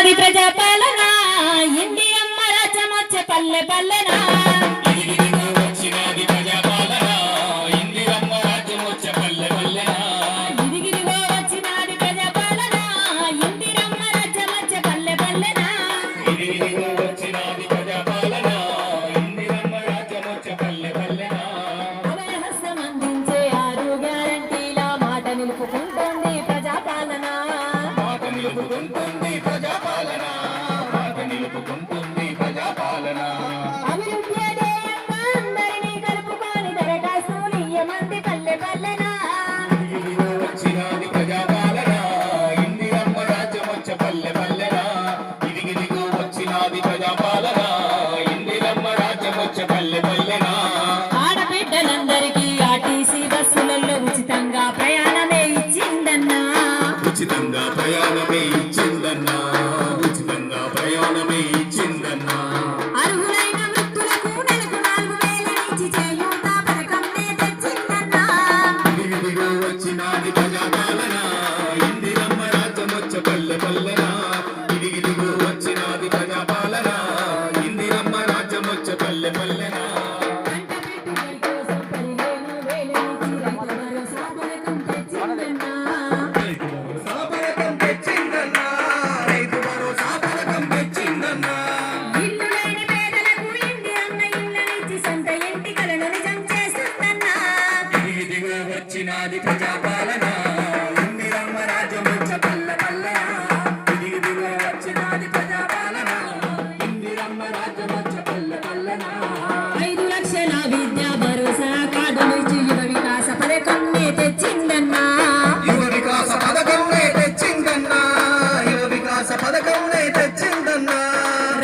వచ్చినది ప్రజాపాలన ఇందిరమ్మ రాజ్యం వచ్చే పల్లె పల్లెనా ఆడబిడ్డలందరికీ ఆర్టీసీ బస్సులలో ఉచితంగా ప్రయాణమే ఇచ్చిందన్నా ఉచితంగా ప్రయాణమే ఇచ్చిందన్నా ఉచితంగా ప్రయాణమే ఇచ్చిందన్నా అర్హులైన వృద్ధులకు నెలకు 4,000 నుంచి చేయూత పథకంనే తెచ్చిందన్నా ఇదిగో వచ్చినాది ప్రజాపాలన ఇందిరమ్మ రాజ్యం వచ్చే పల్లె పల్లెనా ఇదిగో వచ్చినాది ప్రజాపాలన ఇందిరమ్మ రాజ్యం వచ్చే పల్లె పల్లెనా వచ్చినాది ప్రజాపాలన ఇందిరమ్మ రాజ్యం వచ్చే పల్లె పల్లెనా ఇదిగో వచ్చినాది ప్రజాపాలన ఇందిరమ్మ రాజ్యం వచ్చే పల్లె పల్లెనా 5 లక్షల విద్యా భరోసా కార్డులు ఇచ్చి యువ వికాస పథకంనే తెచ్చిందన్నా యువ వికాస పథకంనే తెచ్చిందన్నా యువ వికాస పథకంనే తెచ్చిందన్నా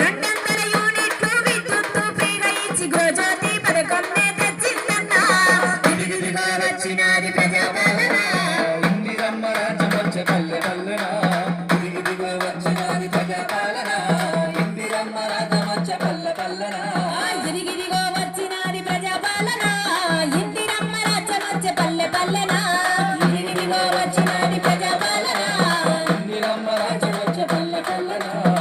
200 యూనిట్లు విద్యుత్తు ఫ్రీగా ఇచ్చి గృహజ్యోతి పథకంనే తెచ్చిందన్నా ఇదిగో వచ్చినాది ప్రజాపాలన ఇందిరమ్మ రాజ్యం వచ్చే పల్లె పల్లెనా ఇదిగో వచ్చినాది ప్రజాపాలన ఇందిరమ్మ రాజ్యం వచ్చే పల్లె పల్లెనా ఇదిగో వచ్చినాది ప్రజాపాలన ఇందిరమ్మ రాజ్యం వచ్చే పల్లె పల్లెనా ఇదిగో వచ్చినాది ప్రజాపాలన ఇందిరమ్మ రాజ్యం వచ్చే పల్లె పల్లెనా